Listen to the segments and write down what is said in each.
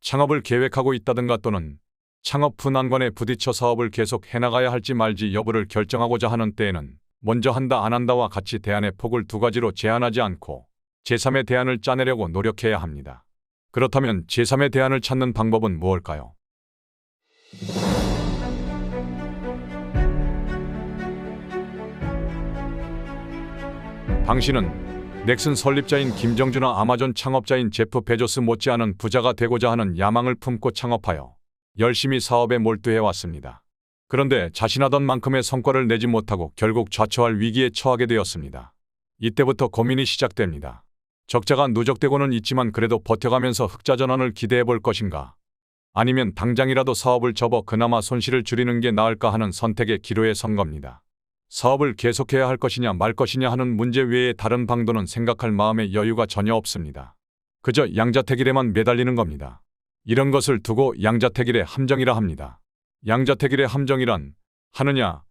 창업을 계획하고 있다든가 또는 창업 후 난관에 부딪혀 사업을 계속 해나가야 할지 말지 여부를 결정하고자 하는 때에는 먼저 한다 안 한다와 같이 대안의 폭을 두 가지로 제한하지 않고 제3의 대안을 짜내려고 노력해야 합니다. 그렇다면 제3의 대안을 찾는 방법은 무엇일까요? 당신은 넥슨 설립자인 김정주나 아마존 창업자인 제프 베조스 못지않은 부자가 되고자 하는 야망을 품고 창업하여 열심히 사업에 몰두해왔습니다. 그런데 자신하던 만큼의 성과를 내지 못하고 결국 좌초할 위기에 처하게 되었습니다. 이때부터 고민이 시작됩니다. 적자가 누적되고는 있지만 그래도 버텨가면서 흑자 전환을 기대해 볼 것인가? 아니면 당장이라도 사업을 접어 그나마 손실을 줄이는 게 나을까 하는 선택의 기로에 선 겁니다. 사업을 계속해야 할 것이냐 말 것이냐 하는 문제 외에 다른 방도는 생각할 마음의 여유가 전혀 없습니다. 그저 양자택일에만 매달리는 겁니다. 이런 것을 두고 양자택일의 함정이라 합니다. 양자택일의 함정이란 하느냐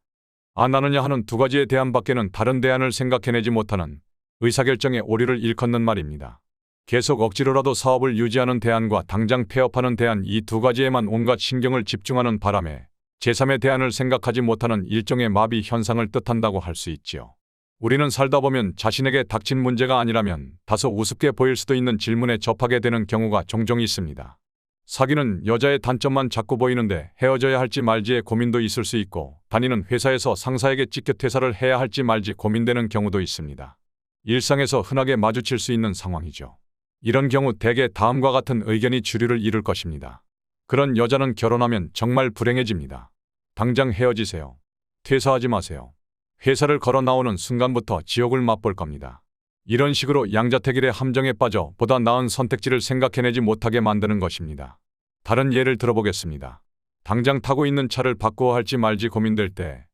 안 하느냐 하는 두 가지에 대안밖에는 다른 대안을 생각해내지 못하는 의사결정의 오류를 일컫는 말입니다. 계속 억지로라도 사업을 유지하는 대안과 당장 폐업하는 대안 이 두 가지에만 온갖 신경을 집중하는 바람에 제3의 대안을 생각하지 못하는 일종의 마비 현상을 뜻한다고 할 수 있지요. 우리는 살다 보면 자신에게 닥친 문제가 아니라면 다소 우습게 보일 수도 있는 질문에 접하게 되는 경우가 종종 있습니다. 사귀는 여자의 단점만 자꾸 보이는데 헤어져야 할지 말지의 고민도 있을 수 있고 다니는 회사에서 상사에게 찢겨 퇴사를 해야 할지 말지 고민되는 경우도 있습니다. 일상에서 흔하게 마주칠 수 있는 상황이죠. 이런 경우 대개 다음과 같은 의견이 주류를 이룰 것입니다. 그런 여자는 결혼하면 정말 불행해집니다. 당장 헤어지세요. 퇴사하지 마세요. 회사를 걸어 나오는 순간부터 지옥을 맛볼 겁니다. 이런 식으로 양자택일의 함정에 빠져 보다 나은 선택지를 생각해내지 못하게 만드는 것입니다. 다른 예를 들어보겠습니다. 당장 타고 있는 차를 바꾸어 할지 말지 고민될 때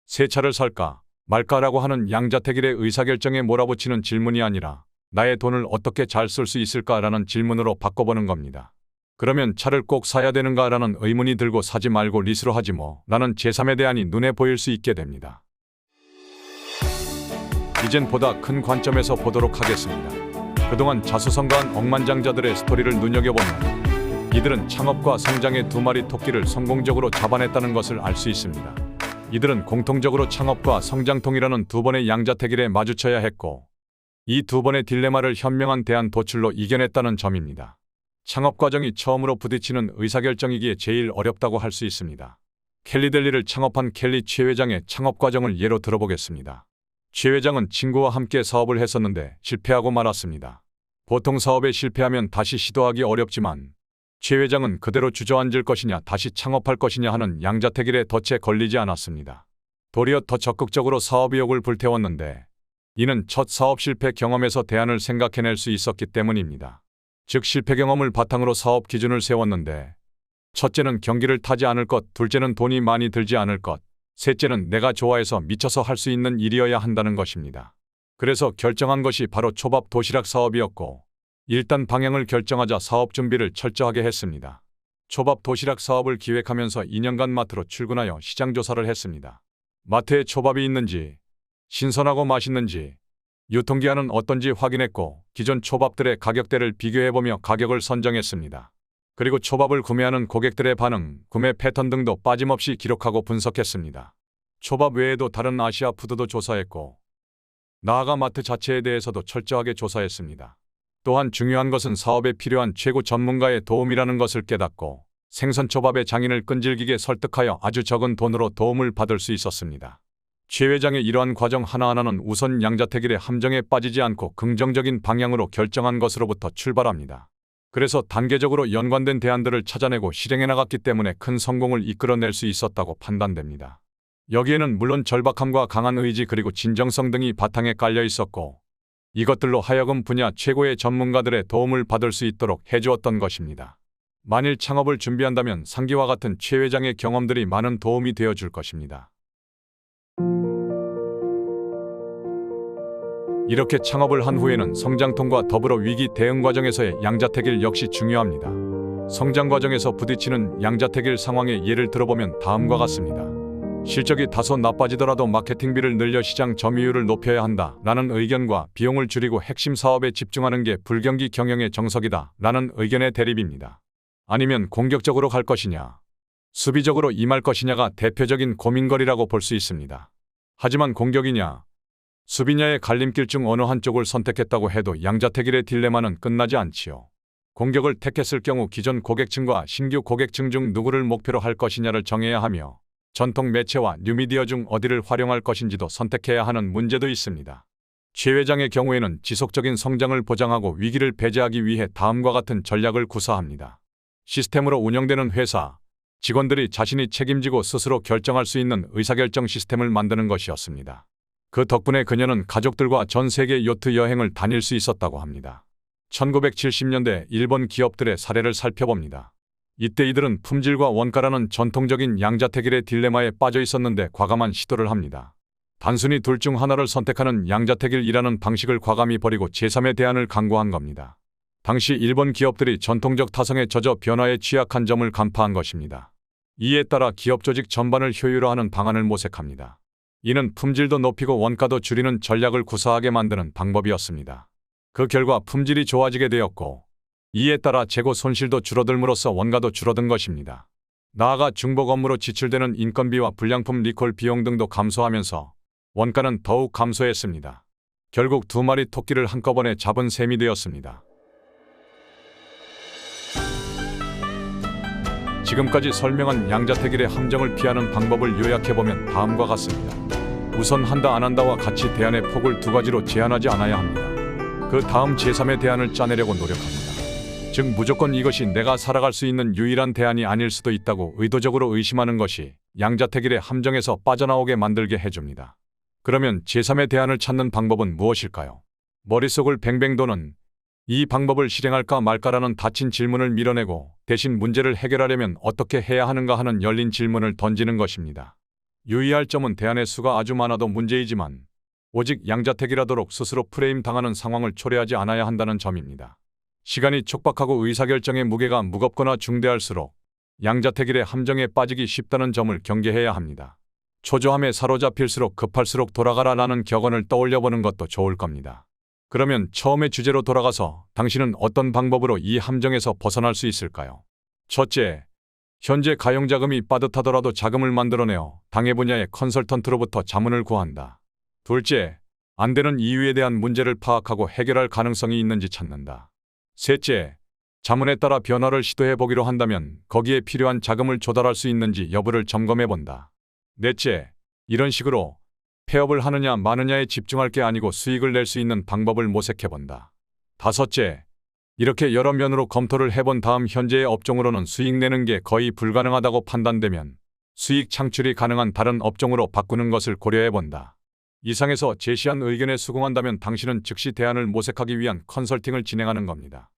새 차를 살까 말까라고 하는 양자택일의 의사결정에 몰아붙이는 질문이 아니라 나의 돈을 어떻게 잘 쓸 수 있을까라는 질문으로 바꿔보는 겁니다. 그러면 차를 꼭 사야 되는가라는 의문이 들고 사지 말고 리스로 하지 뭐 라는 제3의 대안이 눈에 보일 수 있게 됩니다. 이젠 보다 큰 관점에서 보도록 하겠습니다. 그동안 자수성가한 억만장자들의 스토리를 눈여겨보면 이들은 창업과 성장의 두 마리 토끼를 성공적으로 잡아냈다는 것을 알 수 있습니다. 이들은 공통적으로 창업과 성장통이라는 두 번의 양자택일에 마주쳐야 했고 이 두 번의 딜레마를 현명한 대안 도출로 이겨냈다는 점입니다. 창업 과정이 처음으로 부딪히는 의사결정이기에 제일 어렵다고 할 수 있습니다. 켈리델리를 창업한 켈리 최 회장의 창업 과정을 예로 들어보겠습니다. 최 회장은 친구와 함께 사업을 했었는데 실패하고 말았습니다. 보통 사업에 실패하면 다시 시도하기 어렵지만 최 회장은 그대로 주저앉을 것이냐 다시 창업할 것이냐 하는 양자택일에 덫에 걸리지 않았습니다. 도리어 더 적극적으로 사업 의욕을 불태웠는데 이는 첫 사업 실패 경험에서 대안을 생각해낼 수 있었기 때문입니다. 즉 실패 경험을 바탕으로 사업 기준을 세웠는데 첫째는 경기를 타지 않을 것, 둘째는 돈이 많이 들지 않을 것, 셋째는 내가 좋아해서 미쳐서 할 수 있는 일이어야 한다는 것입니다. 그래서 결정한 것이 바로 초밥 도시락 사업이었고 일단 방향을 결정하자 사업 준비를 철저하게 했습니다. 초밥 도시락 사업을 기획하면서 2년간 마트로 출근하여 시장 조사를 했습니다. 마트에 초밥이 있는지, 신선하고 맛있는지, 유통기한은 어떤지 확인했고 기존 초밥들의 가격대를 비교해보며 가격을 선정했습니다. 그리고 초밥을 구매하는 고객들의 반응, 구매 패턴 등도 빠짐없이 기록하고 분석했습니다. 초밥 외에도 다른 아시아 푸드도 조사했고 나아가 마트 자체에 대해서도 철저하게 조사했습니다. 또한 중요한 것은 사업에 필요한 최고 전문가의 도움이라는 것을 깨닫고 생선초밥의 장인을 끈질기게 설득하여 아주 적은 돈으로 도움을 받을 수 있었습니다. 최 회장의 이러한 과정 하나하나는 우선 양자택일의 함정에 빠지지 않고 긍정적인 방향으로 결정한 것으로부터 출발합니다. 그래서 단계적으로 연관된 대안들을 찾아내고 실행해 나갔기 때문에 큰 성공을 이끌어낼 수 있었다고 판단됩니다. 여기에는 물론 절박함과 강한 의지 그리고 진정성 등이 바탕에 깔려 있었고 이것들로 하여금 분야 최고의 전문가들의 도움을 받을 수 있도록 해주었던 것입니다. 만일 창업을 준비한다면 상기와 같은 최 회장의 경험들이 많은 도움이 되어줄 것입니다. 이렇게 창업을 한 후에는 성장통과 더불어 위기 대응 과정에서의 양자택일 역시 중요합니다. 성장 과정에서 부딪히는 양자택일 상황의 예를 들어보면 다음과 같습니다. 실적이 다소 나빠지더라도 마케팅비를 늘려 시장 점유율을 높여야 한다 라는 의견과 비용을 줄이고 핵심 사업에 집중하는 게 불경기 경영의 정석이다 라는 의견의 대립입니다. 아니면 공격적으로 갈 것이냐, 수비적으로 임할 것이냐가 대표적인 고민거리라고 볼 수 있습니다. 하지만 공격이냐, 수비냐의 갈림길 중 어느 한쪽을 선택했다고 해도 양자택일의 딜레마는 끝나지 않지요. 공격을 택했을 경우 기존 고객층과 신규 고객층 중 누구를 목표로 할 것이냐를 정해야 하며 전통 매체와 뉴미디어 중 어디를 활용할 것인지도 선택해야 하는 문제도 있습니다. 최 회장의 경우에는 지속적인 성장을 보장하고 위기를 배제하기 위해 다음과 같은 전략을 구사합니다. 시스템으로 운영되는 회사, 직원들이 자신이 책임지고 스스로 결정할 수 있는 의사결정 시스템을 만드는 것이었습니다. 그 덕분에 그녀는 가족들과 전 세계 요트 여행을 다닐 수 있었다고 합니다. 1970년대 일본 기업들의 사례를 살펴봅니다. 이때 이들은 품질과 원가라는 전통적인 양자택일의 딜레마에 빠져 있었는데 과감한 시도를 합니다. 단순히 둘 중 하나를 선택하는 양자택일이라는 방식을 과감히 버리고 제3의 대안을 강구한 겁니다. 당시 일본 기업들이 전통적 타성에 젖어 변화에 취약한 점을 간파한 것입니다. 이에 따라 기업 조직 전반을 효율화하는 방안을 모색합니다. 이는 품질도 높이고 원가도 줄이는 전략을 구사하게 만드는 방법이었습니다. 그 결과 품질이 좋아지게 되었고 이에 따라 재고 손실도 줄어들므로써 원가도 줄어든 것입니다. 나아가 중복 업무로 지출되는 인건비와 불량품 리콜 비용 등도 감소하면서 원가는 더욱 감소했습니다. 결국 두 마리 토끼를 한꺼번에 잡은 셈이 되었습니다. 지금까지 설명한 양자택일의 함정을 피하는 방법을 요약해보면 다음과 같습니다. 우선 한다 안 한다와 같이 대안의 폭을 두 가지로 제한하지 않아야 합니다. 그 다음 제3의 대안을 짜내려고 노력합니다. 즉 무조건 이것이 내가 살아갈 수 있는 유일한 대안이 아닐 수도 있다고 의도적으로 의심하는 것이 양자택일의 함정에서 빠져나오게 만들게 해줍니다. 그러면 제3의 대안을 찾는 방법은 무엇일까요? 머릿속을 뱅뱅 도는 이 방법을 실행할까 말까라는 닫힌 질문을 밀어내고 대신 문제를 해결하려면 어떻게 해야 하는가 하는 열린 질문을 던지는 것입니다. 유의할 점은 대안의 수가 아주 많아도 문제이지만 오직 양자택일하도록 스스로 프레임 당하는 상황을 초래하지 않아야 한다는 점입니다. 시간이 촉박하고 의사결정의 무게가 무겁거나 중대할수록 양자택일의 함정에 빠지기 쉽다는 점을 경계해야 합니다. 초조함에 사로잡힐수록 급할수록 돌아가라라는 격언을 떠올려보는 것도 좋을 겁니다. 그러면 처음의 주제로 돌아가서 당신은 어떤 방법으로 이 함정에서 벗어날 수 있을까요? 첫째, 현재 가용자금이 빠듯하더라도 자금을 만들어내어 당해 분야의 컨설턴트로부터 자문을 구한다. 둘째, 안 되는 이유에 대한 문제를 파악하고 해결할 가능성이 있는지 찾는다. 셋째, 자문에 따라 변화를 시도해 보기로 한다면 거기에 필요한 자금을 조달할 수 있는지 여부를 점검해 본다. 넷째, 이런 식으로 폐업을 하느냐 마느냐에 집중할 게 아니고 수익을 낼 수 있는 방법을 모색해 본다. 다섯째, 이렇게 여러 면으로 검토를 해본 다음 현재의 업종으로는 수익 내는 게 거의 불가능하다고 판단되면 수익 창출이 가능한 다른 업종으로 바꾸는 것을 고려해 본다. 이상에서 제시한 의견에 수긍한다면 당신은 즉시 대안을 모색하기 위한 컨설팅을 진행하는 겁니다.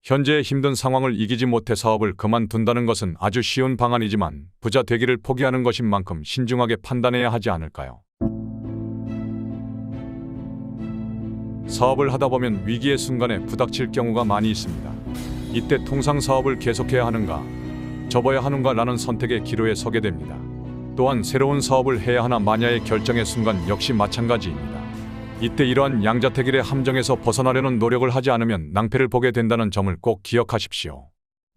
현재의 힘든 상황을 이기지 못해 사업을 그만둔다는 것은 아주 쉬운 방안이지만 부자 되기를 포기하는 것인 만큼 신중하게 판단해야 하지 않을까요? 사업을 하다 보면 위기의 순간에 부닥칠 경우가 많이 있습니다. 이때 통상 사업을 계속해야 하는가, 접어야 하는가 라는 선택의 기로에 서게 됩니다. 또한 새로운 사업을 해야 하나 마냐의 결정의 순간 역시 마찬가지입니다. 이때 이러한 양자택일의 함정에서 벗어나려는 노력을 하지 않으면 낭패를 보게 된다는 점을 꼭 기억하십시오.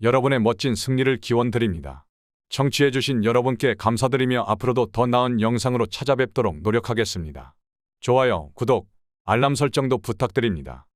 여러분의 멋진 승리를 기원드립니다. 청취해주신 여러분께 감사드리며 앞으로도 더 나은 영상으로 찾아뵙도록 노력하겠습니다. 좋아요, 구독, 알람 설정도 부탁드립니다.